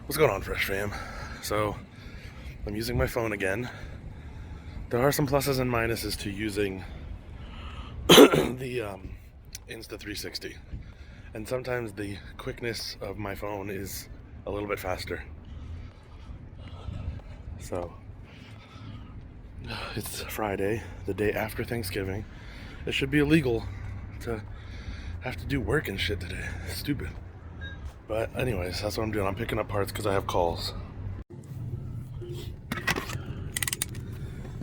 What's going on, Fresh Fam? So, I'm using my phone again. There are some pluses and minuses to using the Insta360. And sometimes the quickness of my phone is a little bit faster. So, it's Friday, the day after Thanksgiving. It should be illegal to have to do work and shit today. Stupid. But anyways, that's what I'm doing. I'm picking up parts because I have calls.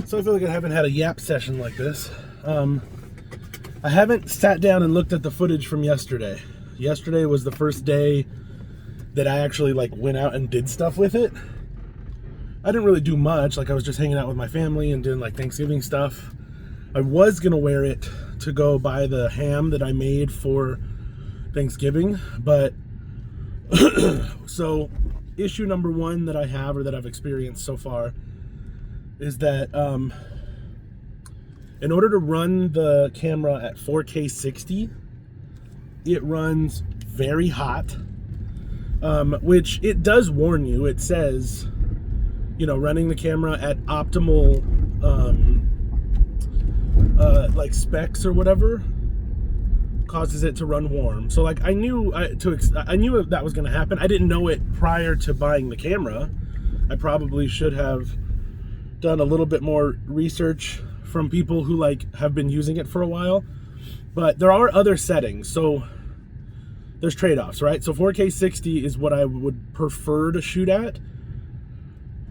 So I feel like I haven't had a yap session like this. I haven't sat down and looked at the footage from yesterday. Yesterday was the first day that I actually went out and did stuff with it. I didn't really do much. I was just hanging out with my family and doing Thanksgiving stuff. I was gonna wear it to go buy the ham that I made for Thanksgiving, but so issue number one that I have, or that I've experienced so far, is that in order to run the camera at 4K 60, it runs very hot, which it does warn you. It says, running the camera at optimal specs or whatever causes it to run warm. So I knew that was going to happen. I didn't know it prior to buying the camera. I probably should have done a little bit more research from people who have been using it for a while. But there are other settings. So there's trade-offs, right? So 4K 60 is what I would prefer to shoot at.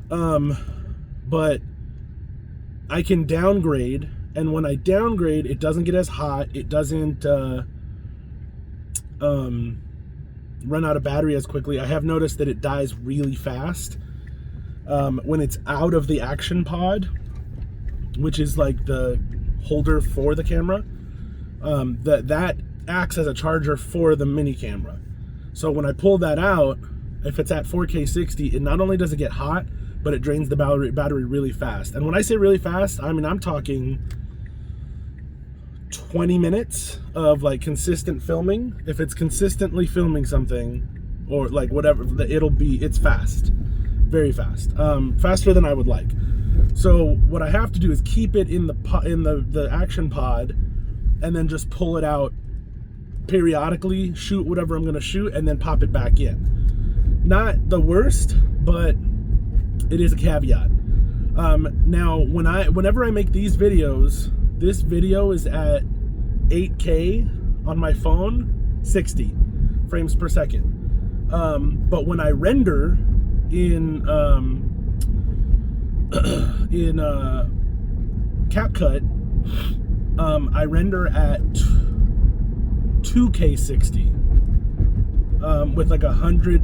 But I can downgrade, and when I downgrade, it doesn't get as hot. It doesn't run out of battery as quickly. I have noticed that it dies really fast when it's out of the action pod, which is the holder for the camera. That acts as a charger for the mini camera. So when I pull that out, if it's at 4K 60, it not only does it get hot, but it drains the battery really fast. And when I say really fast, I mean I'm talking 20 minutes of consistent filming. If it's consistently filming something, or whatever, it's fast, very fast, faster than I would like. So what I have to do is keep it in the action pod, and then just pull it out periodically, shoot whatever I'm going to shoot, and then pop it back in. Not the worst, but it is a caveat. Now, whenever I make these videos, this video is at 8K on my phone, 60 frames per second. But when I render in CapCut, I render at 2K 60 with 100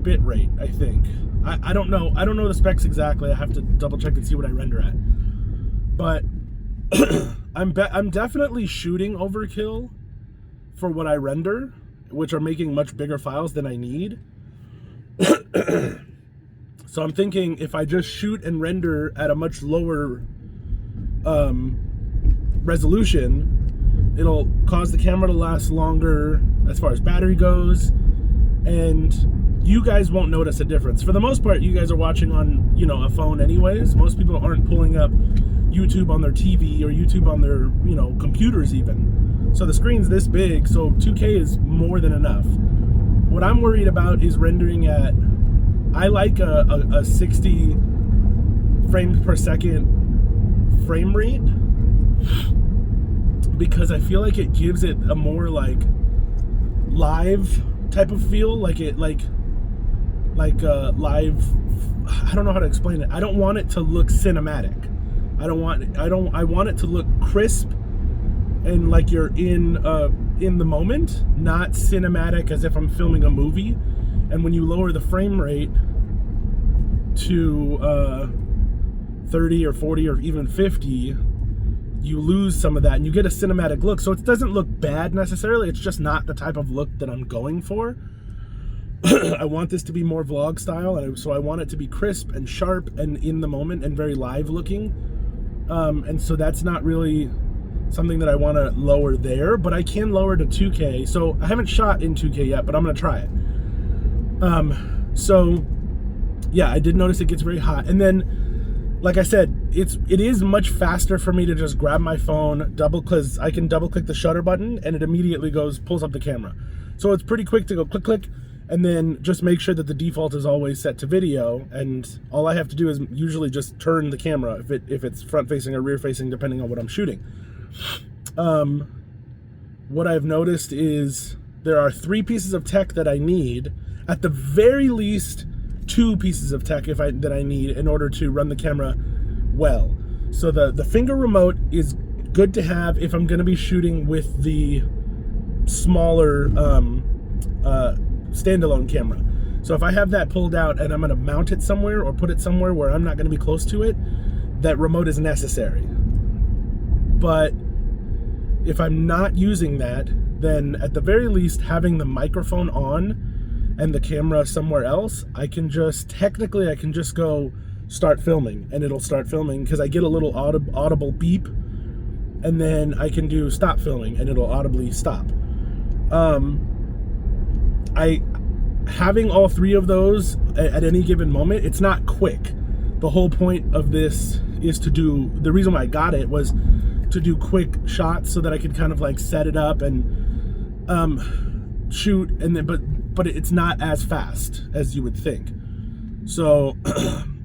bit rate, I think. I don't know the specs exactly. I have to double check and see what I render at. But I'm definitely shooting overkill for what I render, which are making much bigger files than I need. So I'm thinking if I just shoot and render at a much lower resolution, it'll cause the camera to last longer as far as battery goes, and you guys won't notice a difference. For the most part, you guys are watching on, a phone anyways. Most people aren't pulling up YouTube on their TV or YouTube on their, computers even. So the screen's this big, so 2K is more than enough. What I'm worried about is rendering at, I like a 60 frames per second frame rate, because I feel like it gives it a more live type of feel, live. I don't know how to explain it. I don't want it to look cinematic. I want it to look crisp and you're in the moment, not cinematic as if I'm filming a movie. And when you lower the frame rate to 30 or 40 or even 50, you lose some of that and you get a cinematic look. So it doesn't look bad necessarily. It's just not the type of look that I'm going for. I want this to be more vlog style, and so I want it to be crisp and sharp and in the moment and very live looking. And so that's not really something that I want to lower there, but I can lower to 2K. So I haven't shot in 2K yet, but I'm going to try it. So yeah, I did notice it gets very hot. And then, like I said, it is much faster for me to just grab my phone, because I can double click the shutter button and it immediately pulls up the camera. So it's pretty quick to go click, click, and then just make sure that the default is always set to video. And all I have to do is usually just turn the camera if it's front facing or rear facing, depending on what I'm shooting. What I've noticed is there are 3 pieces of tech that I need, at the very least 2 pieces of tech that I need in order to run the camera well. So the finger remote is good to have if I'm going to be shooting with the smaller standalone camera. So if I have that pulled out and I'm going to mount it somewhere or put it somewhere where I'm not going to be close to it, that remote is necessary. But if I'm not using that, then at the very least having the microphone on and the camera somewhere else, I can just go start filming and it'll start filming, because I get a little audible beep, and then I can do stop filming and it'll audibly stop. Having all 3 of those at any given moment, it's not quick. The whole point of this is the reason why I got it was to do quick shots so that I could kind of like set it up and shoot, and then but it's not as fast as you would think. So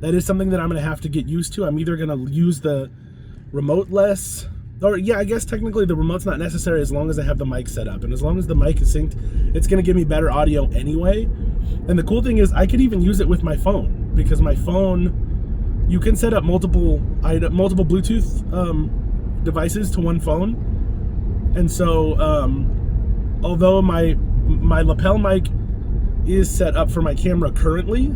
that is something that I'm gonna have to get used to. I'm either gonna use the remote less, or yeah, I guess technically the remote's not necessary as long as I have the mic set up, and as long as the mic is synced, it's gonna give me better audio anyway. And the cool thing is I could even use it with my phone, because my phone, you can set up multiple Bluetooth devices to one phone. And so although my lapel mic is set up for my camera currently,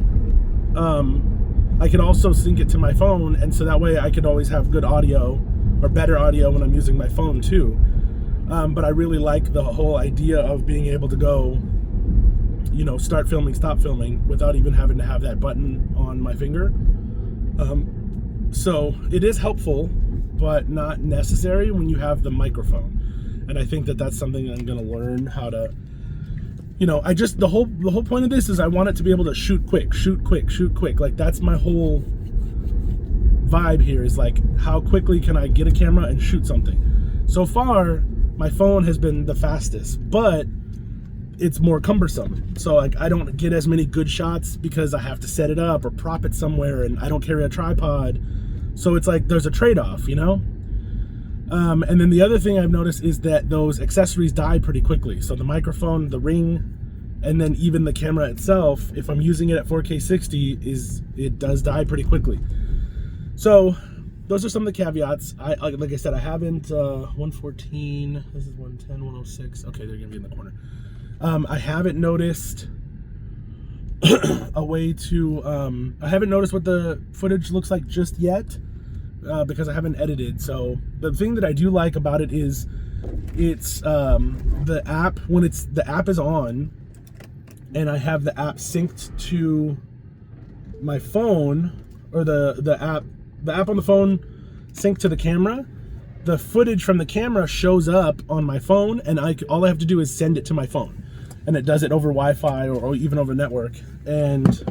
I could also sync it to my phone, and so that way I could always have good audio or better audio when I'm using my phone too. But I really like the whole idea of being able to go, start filming, stop filming without even having to have that button on my finger. So it is helpful, but not necessary when you have the microphone. And I think that that's something I'm going to learn how to, the whole point of this is I want it to be able to shoot quick. Like that's my whole vibe here, is like, how quickly can I get a camera and shoot something? So far, my phone has been the fastest, but it's more cumbersome. So like I don't get as many good shots because I have to set it up or prop it somewhere, and I don't carry a tripod. So it's like there's a trade-off, and then the other thing I've noticed is that those accessories die pretty quickly. So the microphone, the ring, and then even the camera itself, if I'm using it at 4K 60, it does die pretty quickly. So those are some of the caveats. Like I said, I haven't 114. This is 110, 106. Okay, they're gonna be in the corner. I haven't noticed a way to. I haven't noticed what the footage looks like just yet. Because I haven't edited. So the thing that I do like about it is it's the app, when the app is on and I have the app synced to my phone, or the app on the phone synced to the camera, the footage from the camera shows up on my phone, and all I have to do is send it to my phone, and it does it over Wi-Fi or even over network, and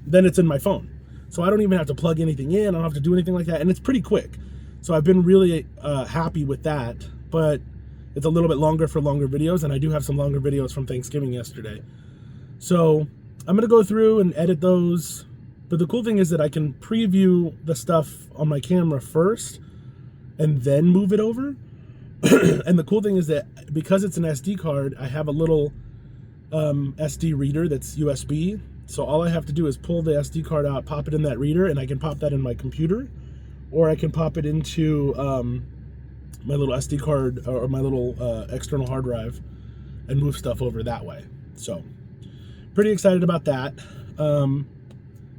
then it's in my phone. So I don't even have to plug anything in. I don't have to do anything like that. And it's pretty quick. So I've been really happy with that. But it's a little bit longer for longer videos. And I do have some longer videos from Thanksgiving yesterday. So I'm going to go through and edit those. But the cool thing is that I can preview the stuff on my camera first and then move it over. And the cool thing is that because it's an SD card, I have a little SD reader that's USB. So all I have to do is pull the SD card out, pop it in that reader, and I can pop that in my computer, or I can pop it into my little SD card or my little external hard drive and move stuff over that way. So pretty excited about that. I'm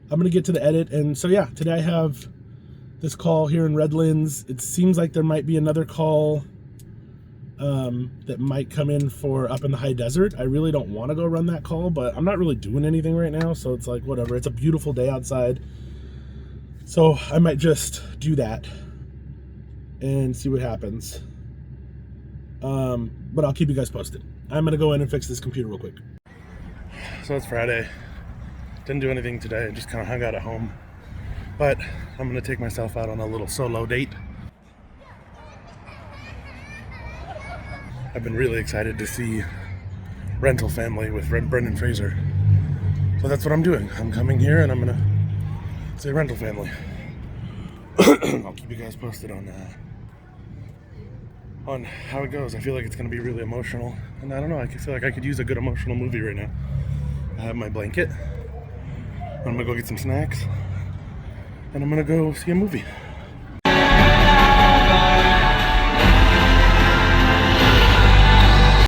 going to get to the edit. And so, yeah, today I have this call here in Redlands. It seems like there might be another call that might come in for up in the high desert. I really don't want to go run that call, but I'm not really doing anything right now, so it's like whatever. It's a beautiful day outside, so I might just do that and see what happens. But I'll keep you guys posted. I'm gonna go in and fix this computer real quick. So it's Friday. Didn't do anything today. I just kind of hung out at home. But I'm going to take myself out on a little solo date. I've been really excited to see Rental Family with Brendan Fraser. So that's what I'm doing. I'm coming here and I'm going to say Rental Family. I'll keep you guys posted on how it goes. I feel like it's going to be really emotional. And I don't know, I feel like I could use a good emotional movie right now. I have my blanket. I'm going to go get some snacks. And I'm going to go see a movie.